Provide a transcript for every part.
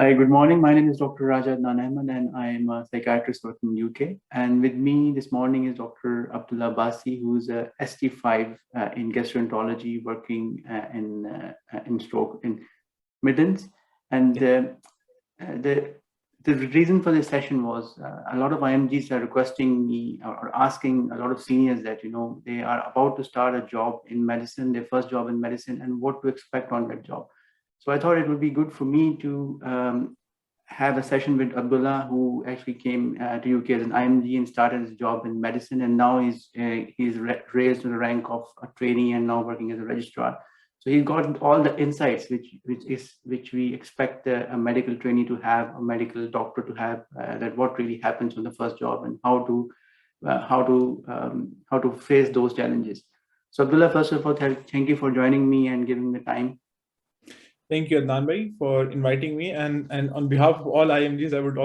Hi, good morning. My name is Dr. Raja Adnan Ahmed, and I am a psychiatrist working in UK. And with me this morning is Dr. Abdullah Abbasi, who's a ST5 in gastroenterology, working in stroke in Midlands. And Yeah. the the reason for this session was a lot of IMGs are requesting me or asking a lot of seniors that they are about to start a job in medicine, their first job in medicine, and what to expect on that job. So I thought it would be good for me to have a session with Abdullah, who actually came to UK as an IMG and started his job in medicine, and now he's raised to the rank of a trainee and now working as a registrar. So he's got all the insights which we expect a medical trainee to have, a medical doctor to have, that what really happens on the first job and how to face those challenges. So Abdullah, first of all, thank you for joining me and giving me time. Thank you, Adnan bhai, for inviting me. And on behalf of all IMGs, I would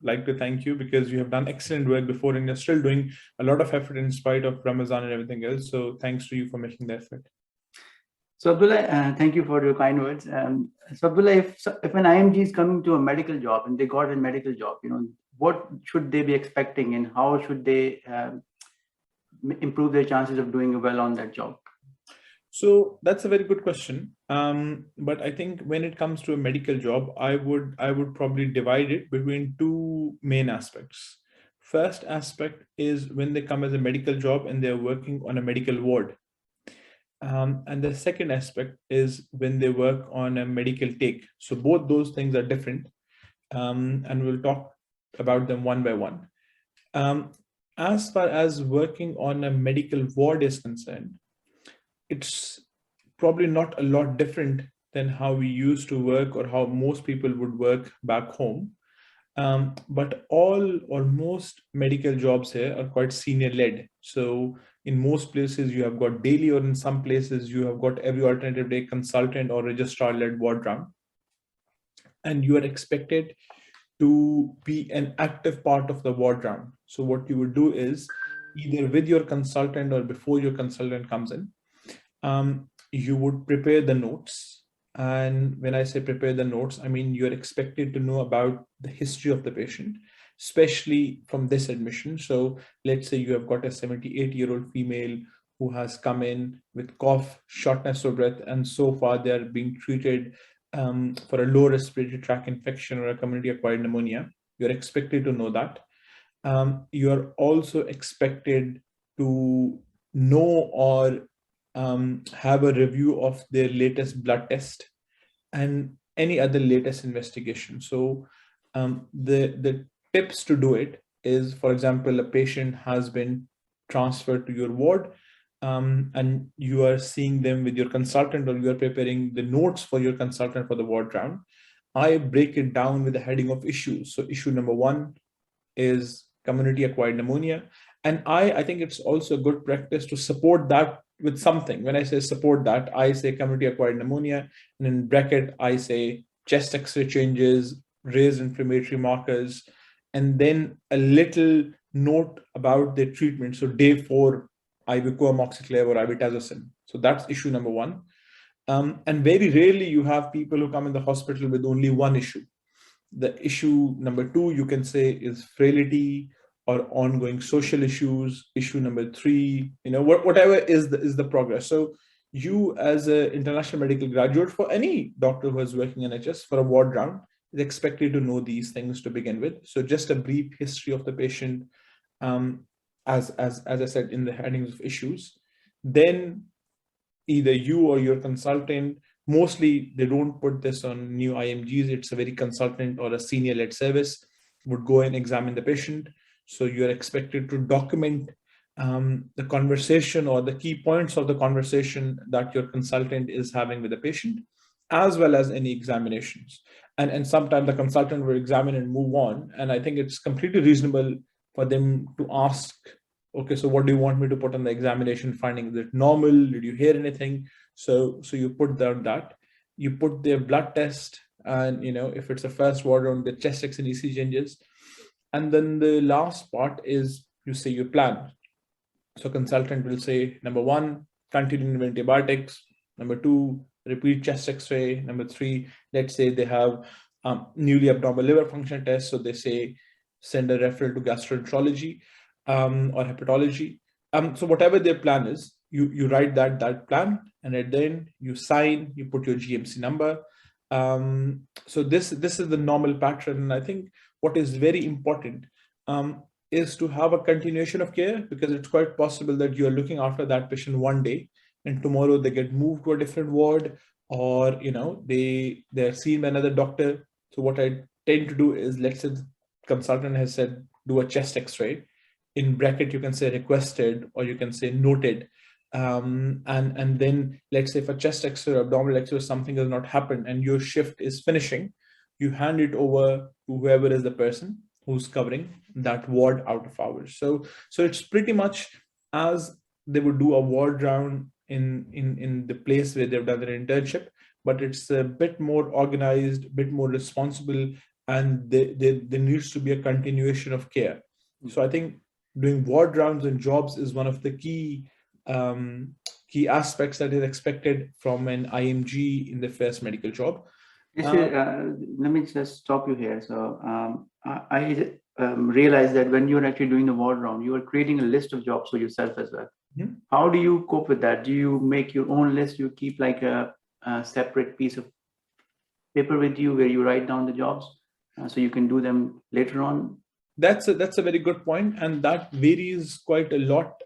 like to thank you because you have done excellent work before and you're still doing a lot of effort in spite of Ramadan and everything else. So thanks to you for making the effort. So Abdullah, thank you for your kind words. So Abdullah, if an IMG is coming to a medical job and they got a medical job, what should they be expecting and how should they improve their chances of doing well on that job? So that's a very good question. But I think when it comes to a medical job, I would probably divide it between two main aspects. First aspect is when they come as a medical job and they're working on a medical ward. And the second aspect is when they work on a medical take. So both those things are different, and we'll talk about them one by one. As far as working on a medical ward is concerned, it's probably not a lot different than how we used to work or how most people would work back home. But all or most medical jobs here are quite senior led. So in most places you have got daily, or in some places you have got every alternative day consultant or registrar led ward round. And you are expected to be an active part of the ward round. So what you would do is either with your consultant or before your consultant comes in, you would prepare the notes. And when I say prepare the notes, I mean you're expected to know about the history of the patient, especially from this admission. So let's say you have got a 78-year-old female who has come in with cough, shortness of breath, and so far they are being treated for a low respiratory tract infection or a community-acquired pneumonia. You're expected to know that. You're also expected to know or have a review of their latest blood test and any other latest investigation. So the tips to do it is, for example, a patient has been transferred to your ward, and you are seeing them with your consultant, or you are preparing the notes for your consultant for the ward round. I break it down with the heading of issues. So issue number one is community acquired pneumonia. And I think it's also a good practice to support that with something. When I say support that, I say community acquired pneumonia, and in bracket, I say chest X-ray changes, raised inflammatory markers, and then a little note about the treatment. So day 4, IV coamoxiclav or ivitazosine. So that's issue number one. And very rarely you have people who come in the hospital with only one issue. The issue number 2, you can say, is frailty or ongoing social issues. Issue number 3, whatever is the progress. So you, as an international medical graduate, for any doctor who is working in NHS for a ward round, is expected to know these things to begin with. So just a brief history of the patient, as I said in the headings of issues. Then either you or your consultant, mostly they don't put this on new IMGs, it's a very consultant or a senior led service, would go and examine the patient. So you're expected to document the conversation or the key points of the conversation that your consultant is having with the patient, as well as any examinations. And sometimes the consultant will examine and move on. And I think it's completely reasonable for them to ask, okay, so what do you want me to put on the examination finding? Is it normal? Did you hear anything? So you put down that. You put their blood test, and if it's a first ward on the chest X and EC changes. And then the last part is you say your plan. So consultant will say, number 1, continue with antibiotics. Number 2, repeat chest X-ray. Number 3, let's say they have newly abnormal liver function test. So they say send a referral to gastroenterology or hepatology. So whatever their plan is, you write that plan, and at the end you sign, you put your GMC number. So this is the normal pattern. And I think what is very important is to have a continuation of care, because it's quite possible that you are looking after that patient one day and tomorrow they get moved to a different ward, or they're seen by another doctor. So what I tend to do is, let's say the consultant has said do a chest x-ray, in bracket you can say requested or you can say noted, and then let's say if a chest x-ray or abdominal x-ray something has not happened and your shift is finishing, you hand it over to whoever is the person who's covering that ward out of hours. So it's pretty much as they would do a ward round in the place where they've done their internship, but it's a bit more organized, a bit more responsible, and there needs to be a continuation of care. So I think doing ward rounds and jobs is one of the key aspects that is expected from an IMG in the first medical job. Yes, let me just stop you here. So I realized that when you're actually doing the ward round, you are creating a list of jobs for yourself as well. Mm-hmm. How do you cope with that? Do you make your own list? You keep like a separate piece of paper with you where you write down the jobs so you can do them later on? That's a very good point, and that varies quite a lot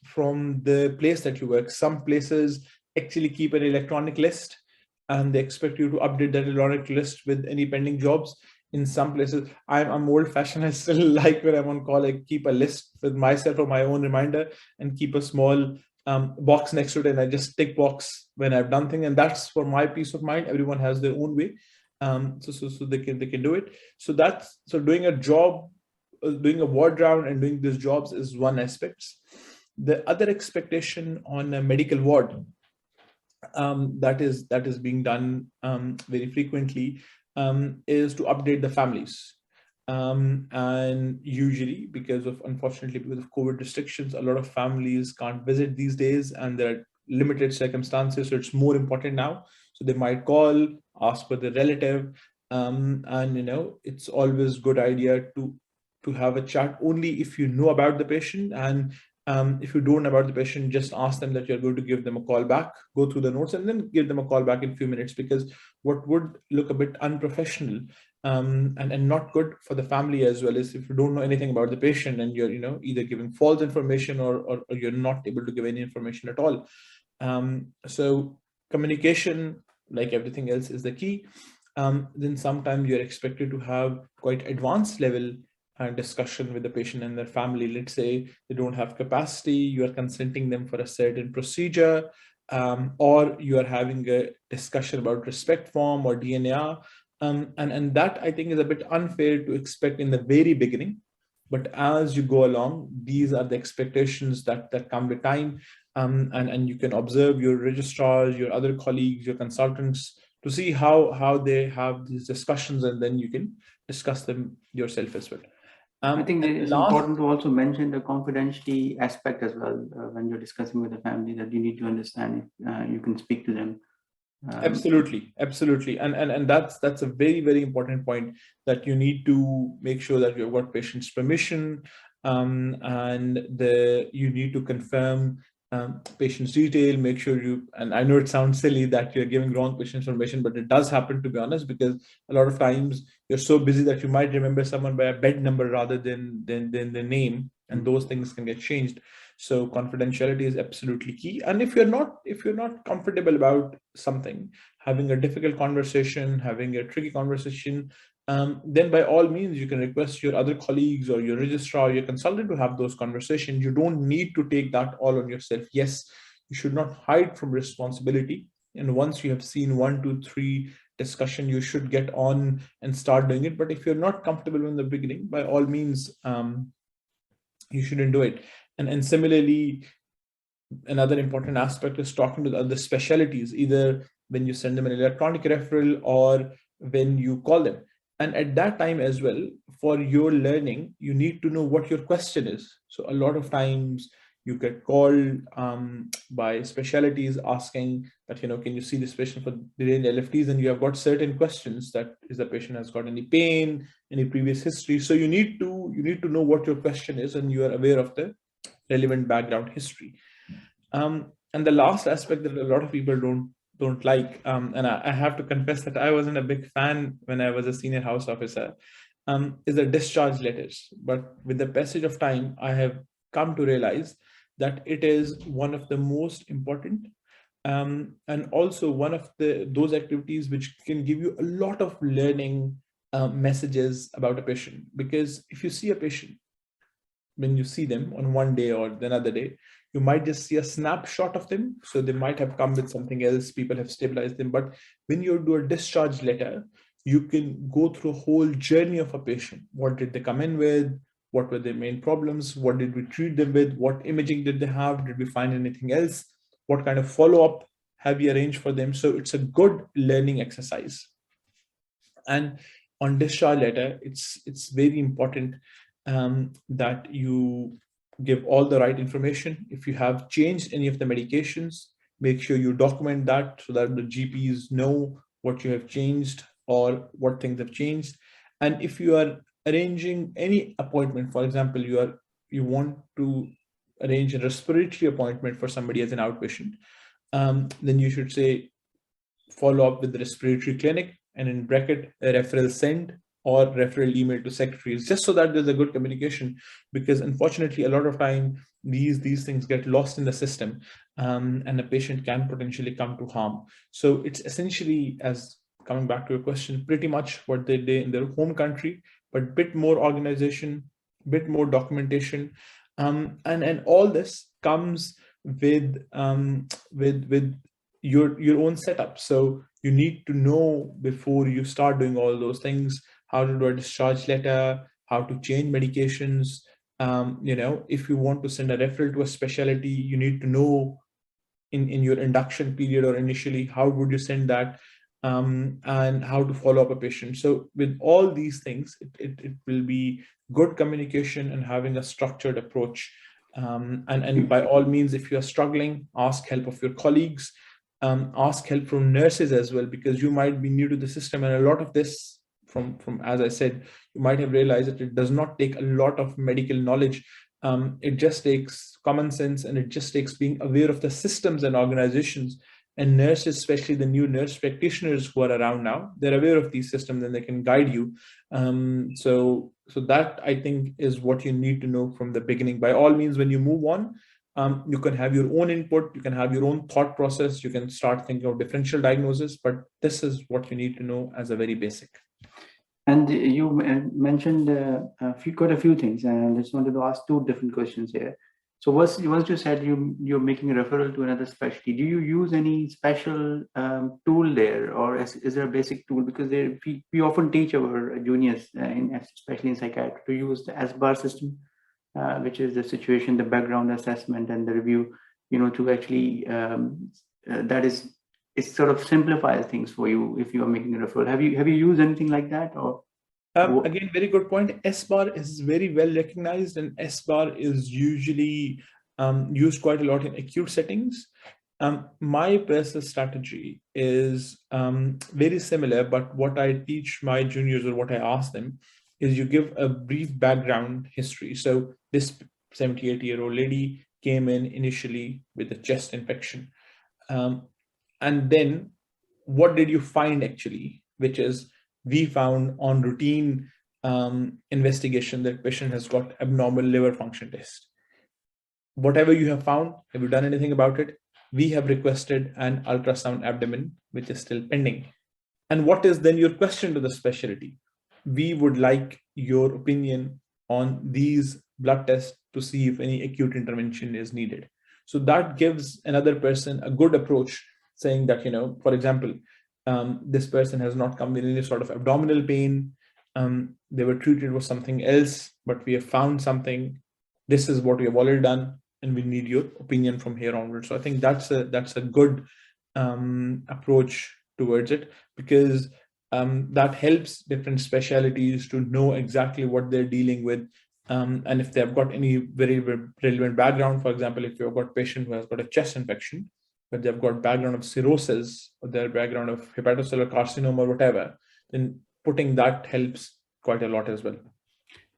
from the place that you work. Some places actually keep an electronic list, and they expect you to update that electronic list with any pending jobs. In some places, I'm old-fashioned. I still like when I'm on call, I keep a list with myself or my own reminder and keep a small box next to it, and I just tick box when I've done things, and that's for my peace of mind. Everyone has their own way, so they can do it. So doing a job, doing a ward round and doing these jobs is one aspect. The other expectation on a medical ward that is being done very frequently is to update the families. And usually, unfortunately, because of COVID restrictions, a lot of families can't visit these days, and there are limited circumstances. So it's more important now. So they might call, ask for the relative, and it's always good idea to have a chat only if you know about the patient. And if you don't know about the patient, just ask them that you're going to give them a call back, go through the notes, and then give them a call back in a few minutes, because what would look a bit unprofessional and not good for the family as well is if you don't know anything about the patient and you're either giving false information or you're not able to give any information at all. So communication, like everything else, is the key. Then sometimes you're expected to have quite advanced level discussion with the patient and their family. Let's say they don't have capacity, you are consenting them for a certain procedure, or you are having a discussion about respect form or DNAR. And that I think is a bit unfair to expect in the very beginning. But as you go along, these are the expectations that come with time. And you can observe your registrars, your other colleagues, your consultants, to see how they have these discussions, and then you can discuss them yourself as well. I think it's important to also mention the confidentiality aspect as well when you're discussing with the family, that you need to understand if you can speak to them. Absolutely. And that's a very, very important point, that you need to make sure that you've got patient's permission, and you need to confirm patient's detail, make sure and I know it sounds silly that you're giving wrong patient information, but it does happen, to be honest, because a lot of times you're so busy that you might remember someone by a bed number rather than the name, and those things can get changed. So confidentiality is absolutely key. And if you're not comfortable about something, having a difficult conversation, having a tricky conversation, then by all means, you can request your other colleagues or your registrar or your consultant to have those conversations. You don't need to take that all on yourself. Yes, you should not hide from responsibility. And once you have seen 1, 2, 3 discussion, you should get on and start doing it. But if you're not comfortable in the beginning, by all means, you shouldn't do it. And similarly, another important aspect is talking to the other specialties, either when you send them an electronic referral or when you call them. And at that time as well, for your learning, you need to know what your question is. So a lot of times you get called by specialties asking that, can you see this patient for delayed LFTs? And you have got certain questions, that is the patient has got any pain, any previous history. So you need to know what your question is, and you are aware of the relevant background history. And the last aspect that a lot of people don't like, and I have to confess that I wasn't a big fan when I was a senior house officer, is the discharge letters. But with the passage of time, I have come to realize that it is one of the most important, and also one of those activities which can give you a lot of learning messages about a patient. Because if you see a patient, when you see them on one day or another day, you might just see a snapshot of them. So they might have come with something else, people have stabilized them. But when you do a discharge letter, you can go through a whole journey of a patient. What did they come in with? What were their main problems? What did we treat them with? What imaging did they have? Did we find anything else? What kind of follow-up have we arranged for them? So it's a good learning exercise. And on discharge letter, it's very important that you give all the right information. If you have changed any of the medications, make sure you document that so that the GPs know what you have changed or what things have changed. And if you are arranging any appointment, for example, you want to arrange a respiratory appointment for somebody as an outpatient, then you should say follow up with the respiratory clinic, and in bracket a referral sent or referral email to secretaries, just so that there's a good communication. Because unfortunately, a lot of time these things get lost in the system, and a patient can potentially come to harm. So it's essentially, as coming back to your question, pretty much what they did in their home country, but bit more organization, bit more documentation, and all this comes with your own setup. So you need to know before you start doing all those things, how to do a discharge letter, how to change medications. If you want to send a referral to a specialty, you need to know in your induction period or initially, how would you send that, and how to follow up a patient. So with all these things, it will be good communication and having a structured approach. And by all means, if you are struggling, ask help of your colleagues, ask help from nurses as well, because you might be new to the system. And a lot of this, from as I said, you might have realized that it does not take a lot of medical knowledge. It just takes common sense, and it just takes being aware of the systems and organizations. And nurses, especially the new nurse practitioners who are around now, they're aware of these systems and they can guide you. So that, I think, is what you need to know from the beginning. By all means, when you move on, you can have your own input, you can have your own thought process, you can start thinking of differential diagnosis, but this is what you need to know as a very basic. And you mentioned quite a few things, and I just wanted to ask two different questions here. So once you said you're making a referral to another specialty, do you use any special tool there, or is there a basic tool? Because we often teach our juniors, especially in psychiatry, to use the SBAR system, which is the situation, the background assessment, and the review. To actually it sort of simplifies things for you if you are making a referral. Have you used anything like that, or? Again, very good point. SBAR is very well recognized, and SBAR is usually used quite a lot in acute settings. My personal strategy is very similar, but what I teach my juniors, or what I ask them, is you give a brief background history. So this 78-year-old lady came in initially with a chest infection. And then what did you find actually, which is, we found on routine investigation that patient has got abnormal liver function test. Whatever you have found, have you done anything about it? We have requested an ultrasound abdomen, which is still pending. And what is then your question to the specialty? We would like your opinion on these blood tests to see if any acute intervention is needed. So that gives another person a good approach, saying that, for example, this person has not come with any sort of abdominal pain. They were treated with something else, but we have found something. This is what we have already done, and we need your opinion from here onward. So I think that's a good approach towards it, because that helps different specialties to know exactly what they're dealing with. And if they've got any very relevant background, for example, if you've got a patient who has got a chest infection, but they've got background of cirrhosis or their background of hepatocellular carcinoma or whatever, then putting that helps quite a lot as well.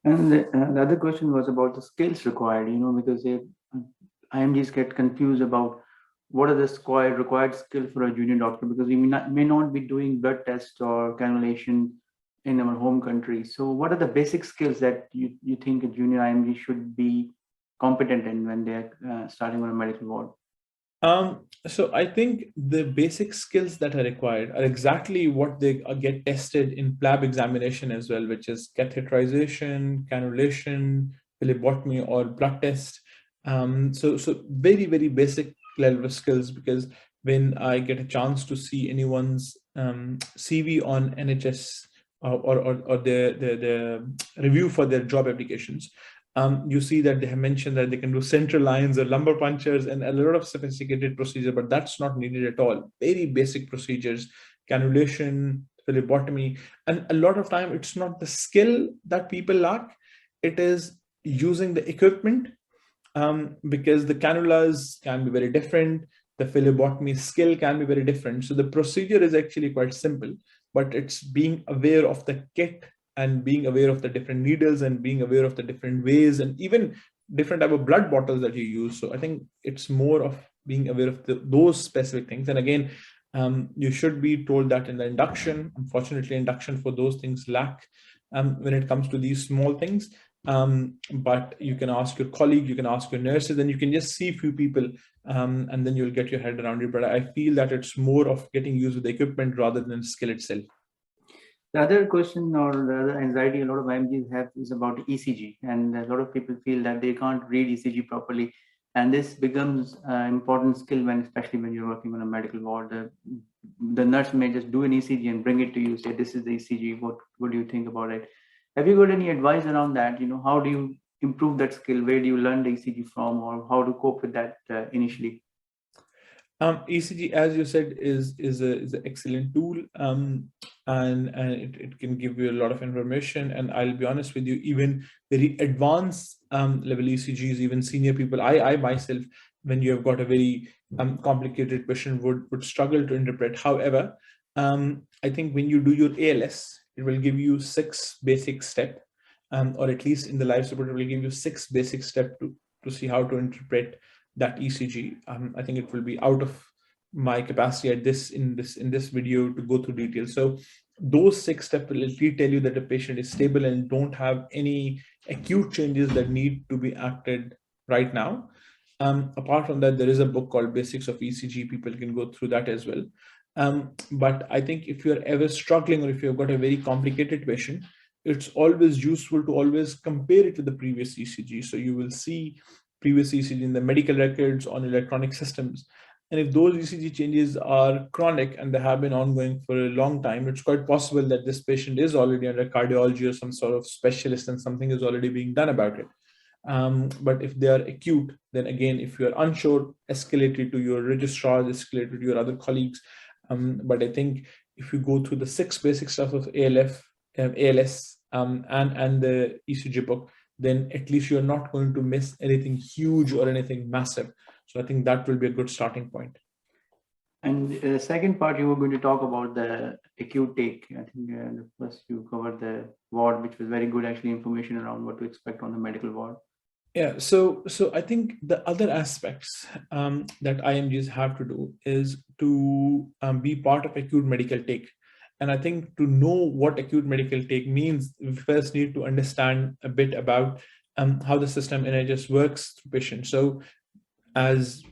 And the other question was about the skills required, because IMGs get confused about what are the required skill for a junior doctor, because we may not be doing blood tests or cannulation in our home country. So what are the basic skills that you think a junior IMG should be competent in when they're starting on a medical ward? So I think the basic skills that are required are exactly what they get tested in PLAB examination as well, which is catheterization, cannulation, phlebotomy, or blood test. So very, very basic level of skills, because when I get a chance to see anyone's CV on NHS or the review for their job applications, you see that they have mentioned that they can do central lines or lumbar punctures and a lot of sophisticated procedure, but that's not needed at all. Very basic procedures, cannulation, phlebotomy, and a lot of time it's not the skill that people lack, it is using the equipment, because the cannulas can be very different, the phlebotomy skill can be very different. So the procedure is actually quite simple, but it's being aware of the kit and being aware of the different needles and being aware of the different ways and even different type of blood bottles that you use. So I think it's more of being aware of those specific things. And again, you should be told that in the induction. Unfortunately, induction for those things lack when it comes to these small things. But you can ask your colleague, you can ask your nurses, and you can just see a few people, and then you'll get your head around it. But I feel that it's more of getting used with the equipment rather than skill itself. The other question or the other anxiety a lot of IMGs have is about ECG, and a lot of people feel that they can't read ECG properly, and this becomes an important skill especially when you're working on a medical ward. The nurse may just do an ECG and bring it to you, say this is the ECG. What do you think about it? Have you got any advice around that? How do you improve that skill? Where do you learn the ECG from, or how to cope with that initially? ECG, as you said, is an excellent tool, and it can give you a lot of information. And I'll be honest with you, even very advanced level ECGs, even senior people, I myself, when you have got a very complicated patient, would struggle to interpret. However, I think when you do your ALS, it will give you 6 basic steps, or at least in the life support, it will give you 6 basic steps to see how to interpret that ECG. I think it will be out of my capacity at in this video to go through details. So those 6 steps will actually tell you that the patient is stable and don't have any acute changes that need to be acted right now. Apart from that, there is a book called Basics of ECG. People can go through that as well. But I think if you're ever struggling or if you've got a very complicated patient, it's always useful to always compare it to the previous ECG. So you will see previous ECG in the medical records on electronic systems. And if those ECG changes are chronic and they have been ongoing for a long time, it's quite possible that this patient is already under cardiology or some sort of specialist and something is already being done about it. But if they are acute, then again, if you are unsure, escalate it to your registrars, escalate it to your other colleagues. But I think if you go through the 6 basic stuff of ALS, and the ECG book, then at least you're not going to miss anything huge or anything massive. So I think that will be a good starting point. And the second part, you were going to talk about the acute take. I think the first you covered the ward, which was very good, actually, information around what to expect on the medical ward. Yeah, so I think the other aspects that IMGs have to do is to be part of acute medical take. And I think to know what acute medical take means, we first need to understand a bit about how the system NHS works through patients. So as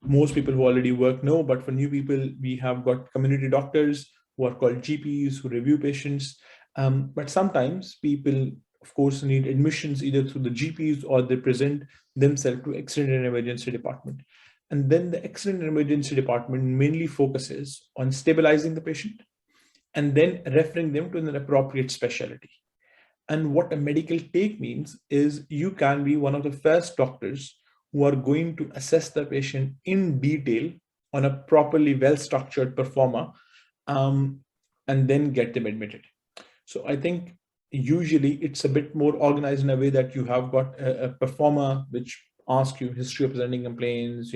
most people who already work know, but for new people, we have got community doctors who are called GPs who review patients. But sometimes people, of course, need admissions either through the GPs or they present themselves to accident and emergency department. And then the accident and emergency department mainly focuses on stabilizing the patient and then referring them to an appropriate specialty. And what a medical take means is you can be one of the first doctors who are going to assess the patient in detail on a properly well-structured performer, and then get them admitted. So I think usually it's a bit more organized in a way that you have got a performer which ask you history of presenting complaints,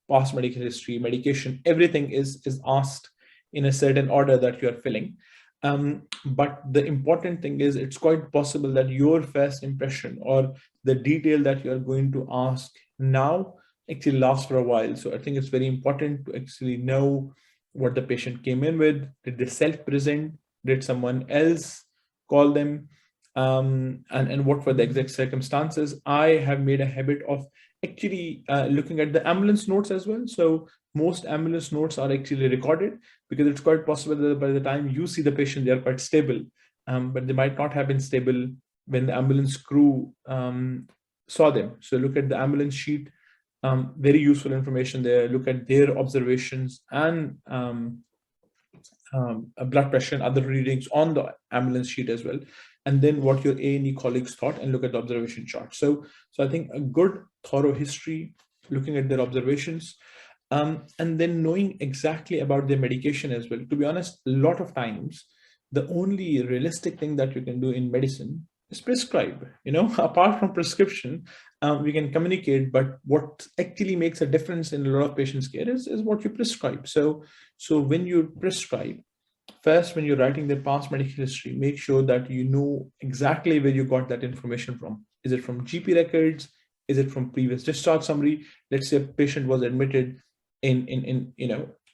past medical history, medication, everything is asked in a certain order that you are filling. But the important thing is, it's quite possible that your first impression or the detail that you are going to ask now actually lasts for a while. So I think it's very important to actually know what the patient came in with. Did they self-present? Did someone else call them? And what were the exact circumstances? I have made a habit of actually looking at the ambulance notes as well. So most ambulance notes are actually recorded, because it's quite possible that by the time you see the patient, they are quite stable, but they might not have been stable when the ambulance crew saw them. So look at the ambulance sheet, very useful information there. Look at their observations and blood pressure and other readings on the ambulance sheet as well, and then what your A&E colleagues thought, and look at the observation chart. So I think a good thorough history, looking at their observations, and then knowing exactly about their medication as well. To be honest, a lot of times the only realistic thing that you can do in medicine is prescribe. Apart from prescription, we can communicate, but what actually makes a difference in a lot of patients' care is what you prescribe. So when you prescribe, first, when you're writing their past medical history, make sure that you know exactly where you got that information from. Is it from GP records? Is it from previous discharge summary? Let's say a patient was admitted in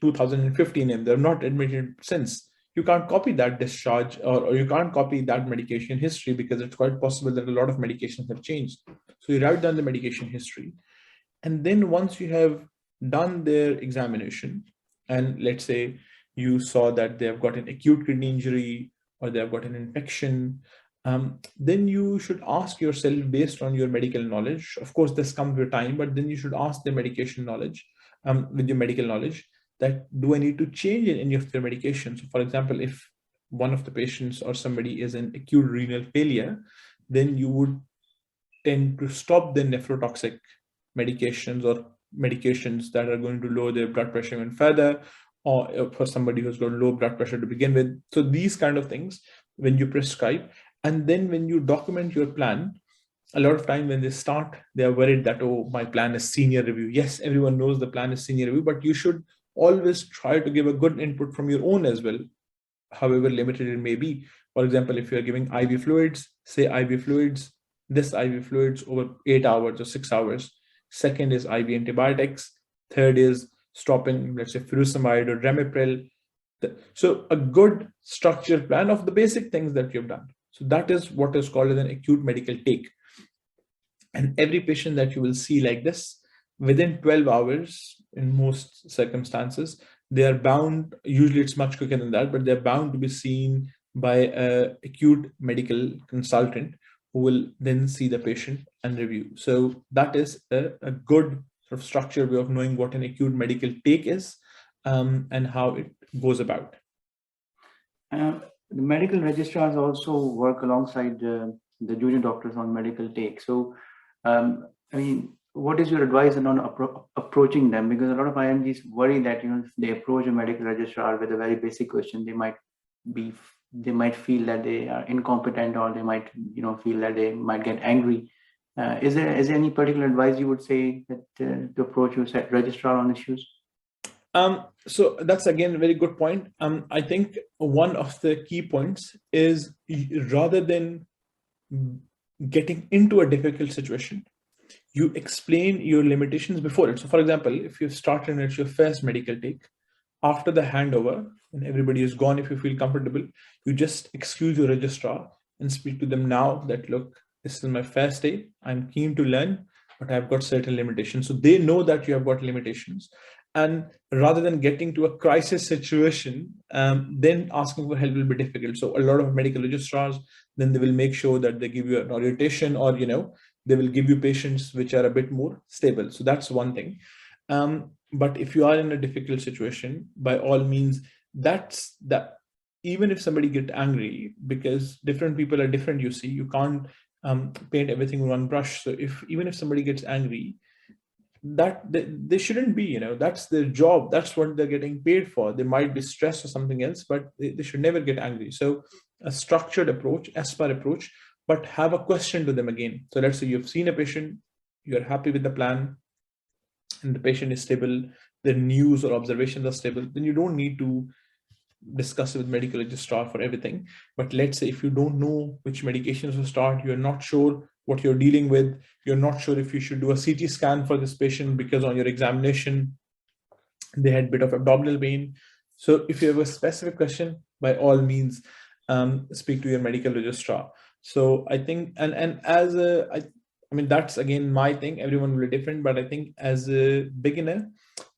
2015 and they're not admitted since. You can't copy that discharge, or you can't copy that medication history, because it's quite possible that a lot of medications have changed. So you write down the medication history. And then once you have done their examination, and let's say you saw that they have got an acute kidney injury or they have got an infection, then you should ask yourself, based on your medical knowledge, of course this comes with time, but then you should ask the medication knowledge, with your medical knowledge, that do I need to change any of their medication? So for example, if one of the patients or somebody is in acute renal failure, then you would tend to stop the nephrotoxic medications or medications that are going to lower their blood pressure even further, or for somebody who's got low blood pressure to begin with. So these kind of things when you prescribe, and then when you document your plan, a lot of time when they start, they are worried that, oh, my plan is senior review. Yes, everyone knows the plan is senior review, but you should always try to give a good input from your own as well, however limited it may be. For example, if you're giving IV fluids, say IV fluids, this IV fluids over 8 hours or 6 hours. Second is IV antibiotics. Third is stopping, let's say, furosemide or ramipril. So a good structured plan of the basic things that you've done. So that is what is called as an acute medical take. And every patient that you will see like this, within 12 hours, in most circumstances, they are bound, usually it's much quicker than that, but they're bound to be seen by an acute medical consultant who will then see the patient and review. So that is a good sort of structured way of knowing what an acute medical take is, and how it goes about. The medical registrars also work alongside the junior doctors on medical take. So, what is your advice on approaching them? Because a lot of IMGs worry that if they approach a medical registrar with a very basic question, they might feel that they are incompetent, or they might feel that they might get angry. Is there any particular advice you would say that to approach your registrar on issues? So that's again a very good point. I think one of the key points is, rather than getting into a difficult situation, you explain your limitations before it. So for example, if you've started at your first medical take, after the handover and everybody is gone, if you feel comfortable, you just excuse your registrar and speak to them now that, look, this is my first day. I'm keen to learn, but I've got certain limitations. So they know that you have got limitations. And rather than getting to a crisis situation, then asking for help will be difficult. So a lot of medical registrars, then they will make sure that they give you an orientation, or, they will give you patients which are a bit more stable. So that's one thing. But if you are in a difficult situation, by all means, that's that. Even if somebody gets angry, because different people are different, you can't paint everything with one brush. So even if somebody gets angry, that they shouldn't be, that's their job. That's what they're getting paid for. They might be stressed or something else, but they should never get angry. So a structured approach, ASPAR approach, but have a question to them again. So let's say you've seen a patient, you're happy with the plan, and the patient is stable, the news or observations are stable, then you don't need to discuss with medical registrar for everything. But let's say if you don't know which medications to start, you're not sure what you're dealing with, you're not sure if you should do a CT scan for this patient because on your examination they had a bit of abdominal pain. So if you have a specific question, by all means, speak to your medical registrar. So I think, and as I mean, that's again my thing. Everyone will be different, but I think as a beginner,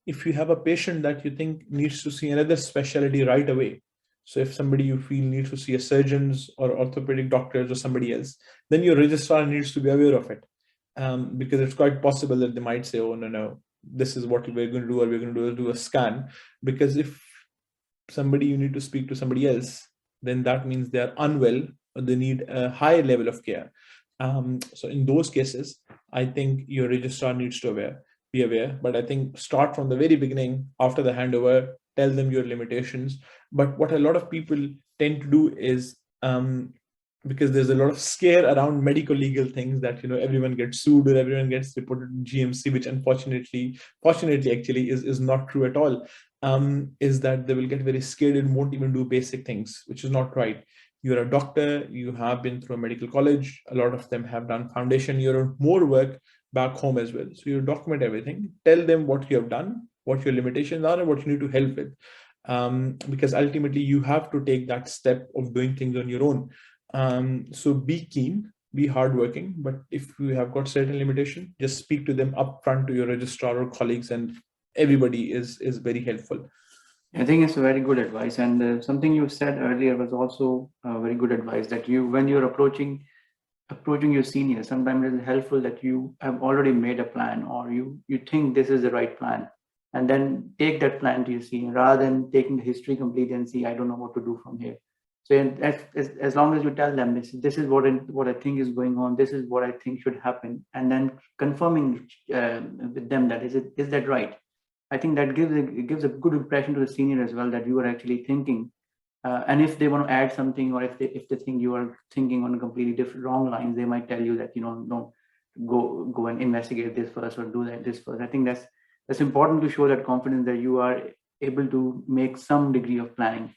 if you have a patient that you think needs to see another specialty right away, so if somebody you feel needs to see a surgeons or orthopedic doctors or somebody else, then your registrar needs to be aware of it, because it's quite possible that they might say, oh, no, this is what we're going to do, or we're going to do a scan. Because if somebody you need to speak to somebody else, then that means they're unwell or they need a higher level of care. So in those cases, I think your registrar needs to be aware. But I think start from the very beginning after the handover, tell them your limitations. But what a lot of people tend to do is, because there's a lot of scare around medical legal things that, everyone gets sued or everyone gets reported to GMC, which fortunately actually is not true at all. Is that they will get very scared and won't even do basic things, which is not right. You're a doctor, you have been through a medical college, a lot of them have done foundation, you're on more work back home as well. So you document everything, tell them what you have done, what your limitations are, and what you need to help with. Because ultimately you have to take that step of doing things on your own. So be keen, be hardworking, but if you have got certain limitation, just speak to them upfront to your registrar or colleagues, and everybody is very helpful. I think it's a very good advice, and something you said earlier was also very good advice, that when you're approaching your seniors, sometimes it is helpful that you have already made a plan, or you think this is the right plan, and then take that plan to your senior rather than taking the history completely and see, I don't know what to do from here. So as long as you tell them this is what I think is going on, this is what I think should happen, and then confirming with them that is that right. I think that gives a good impression to the senior as well, that you are actually thinking. And if they want to add something, or if they think you are thinking on a completely different wrong lines, they might tell you that, no, go and investigate this first, or do this first. I think that's important to show that confidence that you are able to make some degree of planning.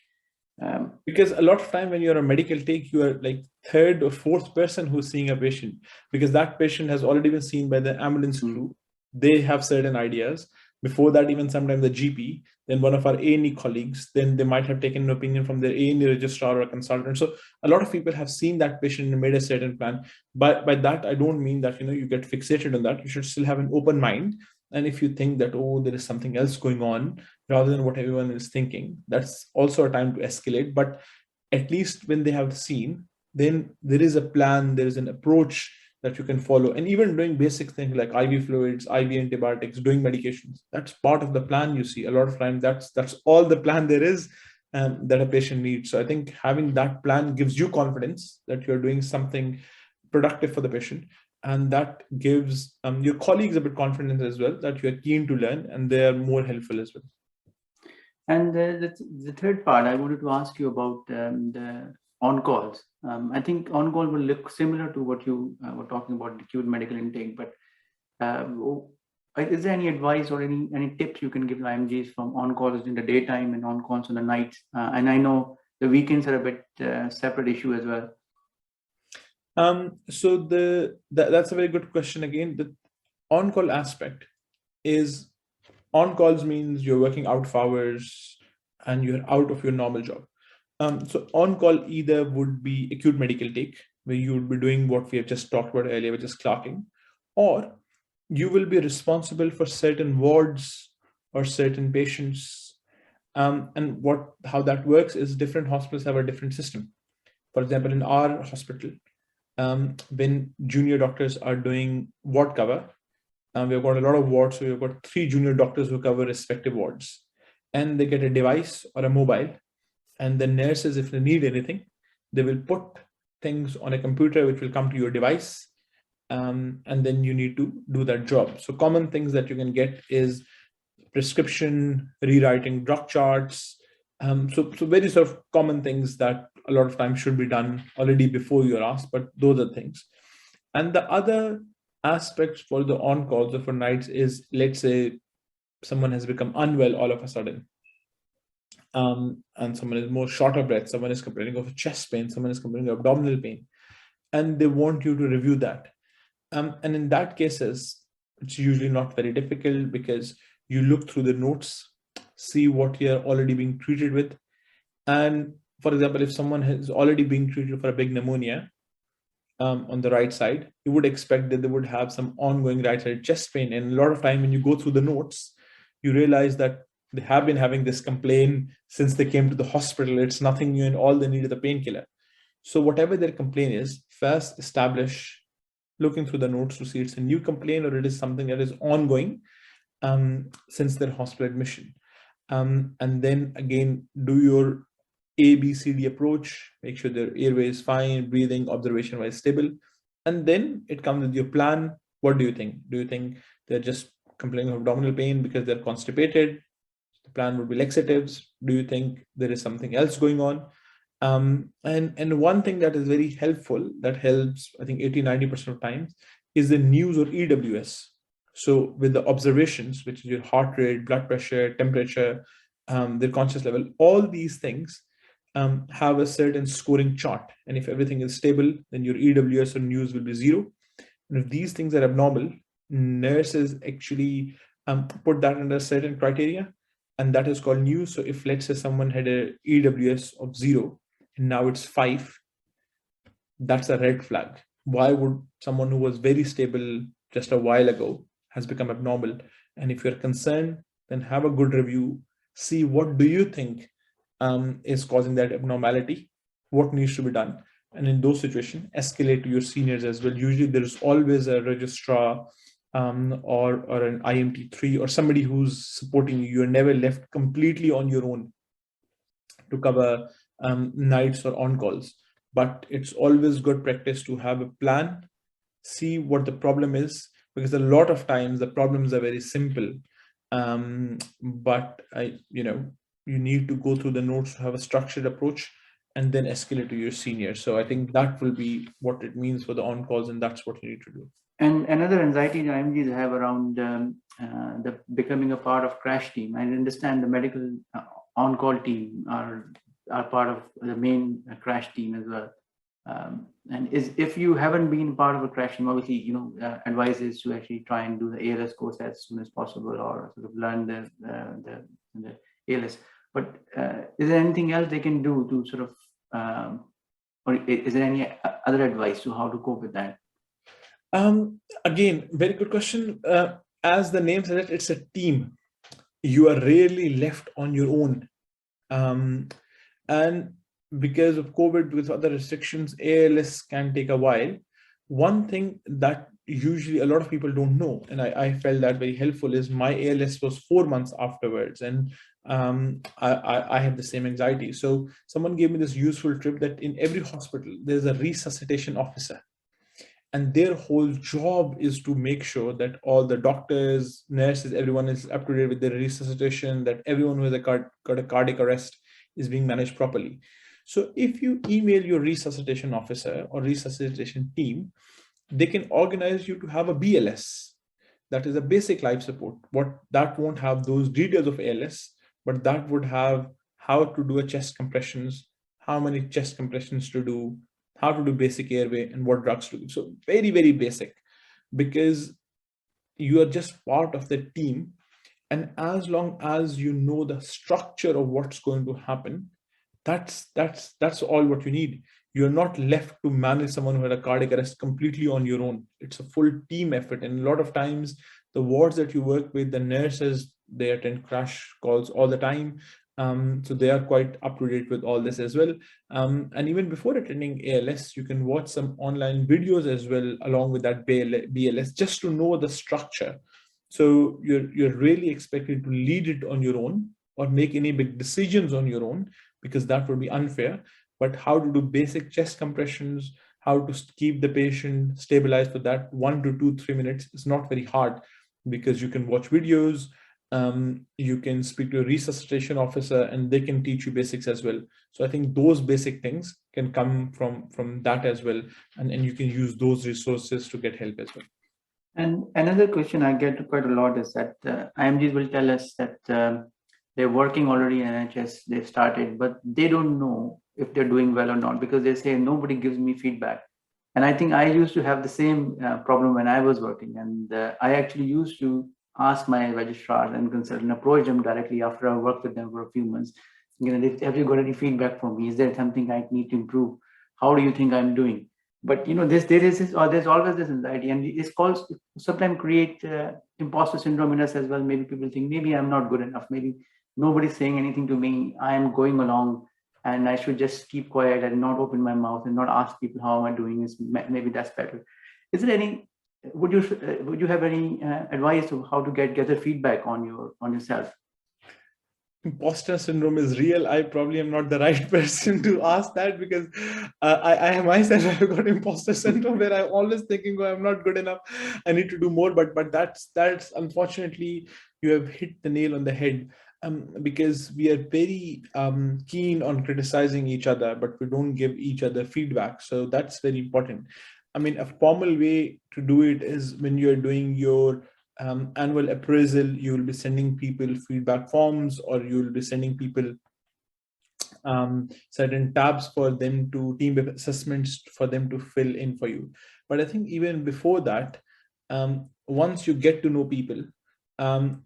Because a lot of time when you're a medical take, you are like third or fourth person who's seeing a patient, because that patient has already been seen by the ambulance crew. They have certain ideas. Before that, even sometimes the GP, then one of our A&E colleagues, then they might have taken an opinion from their A&E registrar or consultant. So a lot of people have seen that patient and made a certain plan. But by that, I don't mean that, you get fixated on that. You should still have an open mind. And if you think that, oh, there is something else going on rather than what everyone is thinking, that's also a time to escalate. But at least when they have seen, then there is a plan, there is an approach that you can follow. And even doing basic things like IV fluids, IV antibiotics, doing medications, that's part of the plan. You see, a lot of times that's all the plan there is that a patient needs. So I think having that plan gives you confidence that you're doing something productive for the patient. And that gives your colleagues a bit confidence as well, that you're keen to learn and they are more helpful as well. And the third part, I wanted to ask you about the on-calls. I think on-call will look similar to what you were talking about, acute medical intake, but is there any advice or any tips you can give IMGs from on-calls in the daytime and on-calls in the night? And I know the weekends are a bit separate issue as well. So that's a very good question. Again, the on-call aspect is, on-calls means you're working out of hours and you're out of your normal job. So on-call either would be acute medical take, where you would be doing what we have just talked about earlier, which is clocking, or you will be responsible for certain wards or certain patients. And how that works is different hospitals have a different system. For example, in our hospital, when junior doctors are doing ward cover, we've got a lot of wards, so we've got 3 junior doctors who cover respective wards, and they get a device or a mobile, and the nurses, if they need anything, they will put things on a computer which will come to your device, and then you need to do that job. So common things that you can get is prescription, rewriting drug charts, so very sort of common things that a lot of times should be done already before you're asked, but those are things. And the other aspects for the on-calls or for nights is, let's say someone has become unwell all of a sudden, and someone is more short of breath, someone is complaining of chest pain, someone is complaining of abdominal pain, and they want you to review that. And in that cases, it's usually not very difficult, because you look through the notes, see what you're already being treated with. And for example, if someone has already been treated for a big pneumonia, on the right side, you would expect that they would have some ongoing right side chest pain. And a lot of time when you go through the notes, you realize that they have been having this complaint since they came to the hospital. It's nothing new, and all they need is a painkiller. So whatever their complaint is, first establish, looking through the notes to see it's a new complaint or it is something that is ongoing since their hospital admission. And then again, do your ABCD approach, make sure their airway is fine, breathing, observation wise stable. And then it comes with your plan. What do you think? Do you think they're just complaining of abdominal pain because they're constipated? The plan would be laxatives. Do you think there is something else going on? And one thing that is very helpful, that helps, I think 80-90% of times, is the news or EWS. So with the observations, which is your heart rate, blood pressure, temperature, their conscious level, all these things have a certain scoring chart. And if everything is stable, then your EWS or news will be 0. And if these things are abnormal, nurses actually put that under a certain criteria, and that is called news. So if, let's say, someone had a EWS of 0 and now it's 5, that's a red flag. Why would someone who was very stable just a while ago has become abnormal? And if you're concerned, then have a good review, see what do you think is causing that abnormality, what needs to be done. And in those situations, escalate to your seniors as well. Usually there's always a registrar or an IMT3 or somebody who's supporting you. You're never left completely on your own to cover nights or on calls. But it's always good practice to have a plan, see what the problem is, because a lot of times the problems are very simple. But you need to go through the notes to have a structured approach and then escalate to your seniors. So I think that will be what it means for the on-calls, and that's what you need to do. And another anxiety the IMGs have around the becoming a part of crash team. I understand the medical on-call team are part of the main crash team as well. And if you haven't been part of a crash team, obviously, advice is to actually try and do the ALS course as soon as possible, or sort of learn the ALS. But is there anything else they can do to sort of, or is there any other advice to how to cope with that? Again, very good question. As the name says, it's a team. You are rarely left on your own. And because of COVID, because of other restrictions, ALS can take a while. One thing that usually a lot of people don't know, and I felt that very helpful, is my ALS was 4 months afterwards, and I had the same anxiety. So someone gave me this useful tip that in every hospital, there's a resuscitation officer. And their whole job is to make sure that all the doctors, nurses, everyone is up to date with their resuscitation, that everyone who has got a cardiac arrest is being managed properly. So if you email your resuscitation officer or resuscitation team, they can organize you to have a BLS. That is a basic life support. That won't have those details of ALS, but that would have how to do a chest compressions, how many chest compressions to do, how to do basic airway, and what drugs to do. So very, very basic, because you are just part of the team. And as long as you know the structure of what's going to happen, that's all what you need. You're not left to manage someone who had a cardiac arrest completely on your own. It's a full team effort. And a lot of times the wards that you work with, the nurses, they attend crash calls all the time. So they are quite up to date with all this as well. And even before attending ALS, you can watch some online videos as well, along with that BLS, just to know the structure. So you're really expected to lead it on your own or make any big decisions on your own, because that would be unfair. But how to do basic chest compressions, how to keep the patient stabilized for that 1 to 2, 3 minutes is not very hard, because you can watch videos. You can speak to a resuscitation officer and they can teach you basics as well. So I think those basic things can come from that as well. And you can use those resources to get help as well. And another question I get quite a lot is that IMGs will tell us that they're working already in NHS, they've started, but they don't know if they're doing well or not because they say nobody gives me feedback. And I think I used to have the same problem when I was working. And I actually used to ask my registrars and consultant, approach them directly after I worked with them for a few months. Have you got any feedback for me? Is there something I need to improve? How do you think I'm doing? But there's always this anxiety, and it's called sometimes create imposter syndrome in us as well. Maybe people think maybe I'm not good enough. Maybe nobody's saying anything to me. I am going along and I should just keep quiet and not open my mouth and not ask people how am I doing. Is maybe that's better. Is there any? Would you have any advice of how to get the feedback on yourself? Imposter syndrome is real. I probably am not the right person to ask that, because I myself have got imposter syndrome where I'm always thinking, oh, I'm not good enough, I need to do more. But that's unfortunately, you have hit the nail on the head. Because we are very keen on criticizing each other, but we don't give each other feedback. So that's very important. I mean, a formal way to do it is when you're doing your annual appraisal, you will be sending people feedback forms, or you will be sending people certain tabs for them to team assessments for them to fill in for you. But I think even before that, once you get to know people,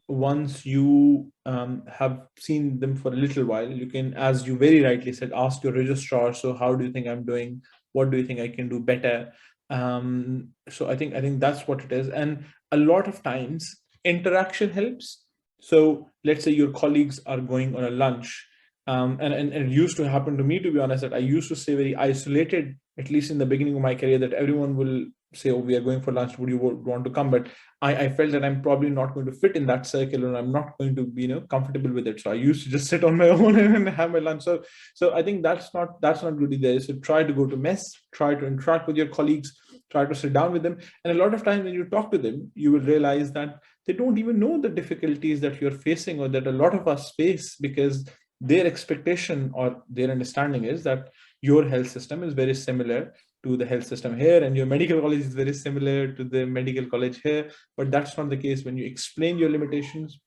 once you have seen them for a little while, you can, as you very rightly said, ask your registrar, so how do you think I'm doing? What do you think I can do better? So I think that's what it is. And a lot of times interaction helps. So let's say your colleagues are going on a lunch, and it used to happen to me, to be honest, that I used to stay very isolated, at least in the beginning of my career, that everyone will say, oh, we are going for lunch, would you want to come? But I felt that I'm probably not going to fit in that circle, and I'm not going to be comfortable with it. So I used to just sit on my own and have my lunch. So I think that's not good either. So try to go to mess, try to interact with your colleagues, try to sit down with them. And a lot of times when you talk to them, you will realize that they don't even know the difficulties that you're facing, or that a lot of us face, because their expectation or their understanding is that your health system is very similar to the health system here, and your medical college is very similar to the medical college here. But that's not the case. When you explain your limitations,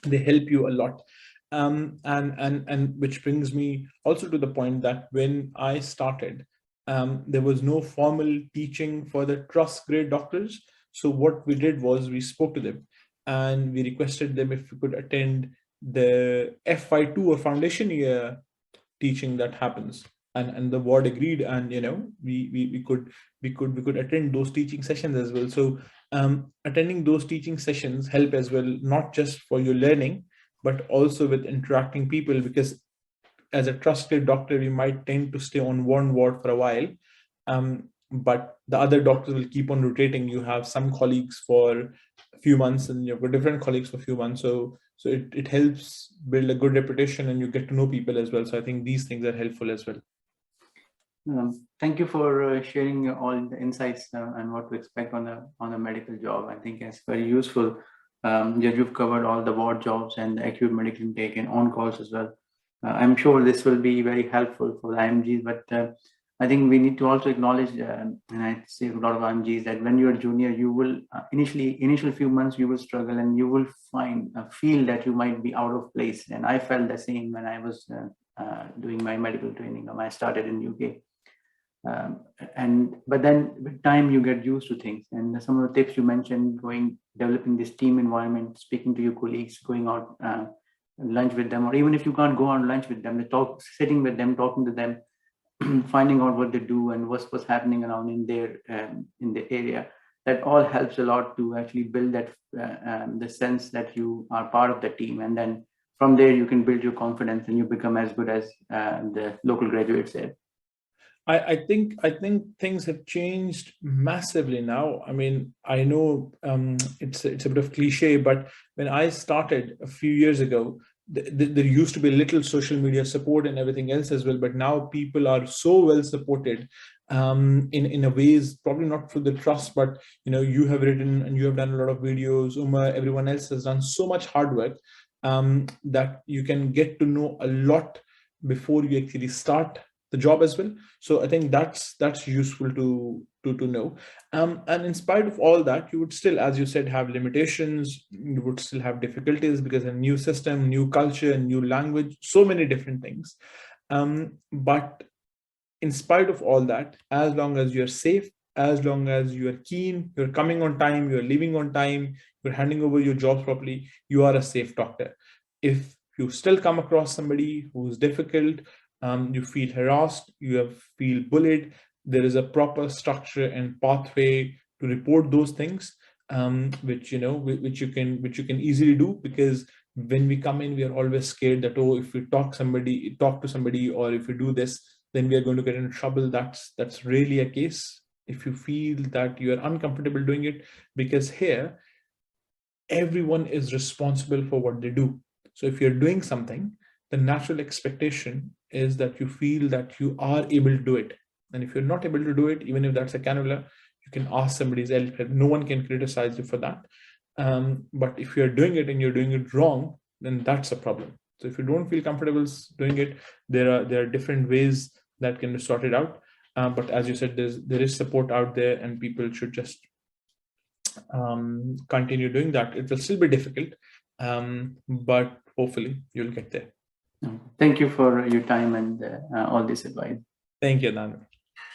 they help you a lot. And which brings me also to the point that when I started, there was no formal teaching for the trust grade doctors. So what we did was we spoke to them and we requested them if we could attend the FY2 or foundation year teaching that happens. And the ward agreed, and we could attend those teaching sessions as well. So attending those teaching sessions help as well, not just for your learning, but also with interacting people, because as a trusted doctor, we might tend to stay on one ward for a while, but the other doctors will keep on rotating. You have some colleagues for a few months, and you've got different colleagues for a few months. So it helps build a good reputation, and you get to know people as well. So I think these things are helpful as well. Thank you for sharing all the insights and what to expect on a medical job. I think it's very useful. You've covered all the ward jobs and the acute medical intake and on calls as well. I'm sure this will be very helpful for the IMGs, but I think we need to also acknowledge, and I say a lot of IMGs, that when you're a junior, you will initial few months you will struggle, and you will feel that you might be out of place. And I felt the same when I was doing my medical training when I started in UK. But then with time you get used to things, and some of the tips you mentioned, developing this team environment, speaking to your colleagues, going out lunch with them, or even if you can't go on lunch with them, sitting with them, talking to them, finding out what they do and what's happening around in the area. That all helps a lot to actually build that the sense that you are part of the team, and then from there you can build your confidence and you become as good as the local graduates said. I think things have changed massively now. I mean, I know it's a bit of cliche, but when I started a few years ago, there used to be little social media support and everything else as well. But now people are so well supported in a ways, probably not through the trust, but you have written and you have done a lot of videos. Umar, everyone else has done so much hard work that you can get to know a lot before you actually start the job as well. So I think that's useful to know. And in spite of all that, you would still, as you said, have limitations. You would still have difficulties because a new system, new culture, new language, so many different things. But in spite of all that, as long as you're safe, as long as you are keen, you're coming on time, you're leaving on time, you're handing over your jobs properly, you are a safe doctor. If you still come across somebody who's difficult, you feel harassed, feel bullied, there is a proper structure and pathway to report those things, which you can easily do, because when we come in, we are always scared that, oh, if we talk to somebody, or if we do this, then we are going to get into trouble. That's really a case. If you feel that you are uncomfortable doing it, because here everyone is responsible for what they do. So if you're doing something, the natural expectation is that you feel that you are able to do it. And if you're not able to do it, even if that's a cannula, you can ask somebody's help. No one can criticize you for that. But if you're doing it and you're doing it wrong, then that's a problem. So if you don't feel comfortable doing it, there are different ways that can be sorted out. But as you said, there is support out there, and people should just continue doing that. It will still be difficult, but hopefully you'll get there. Thank you for your time and all this advice. Thank you, Adnan.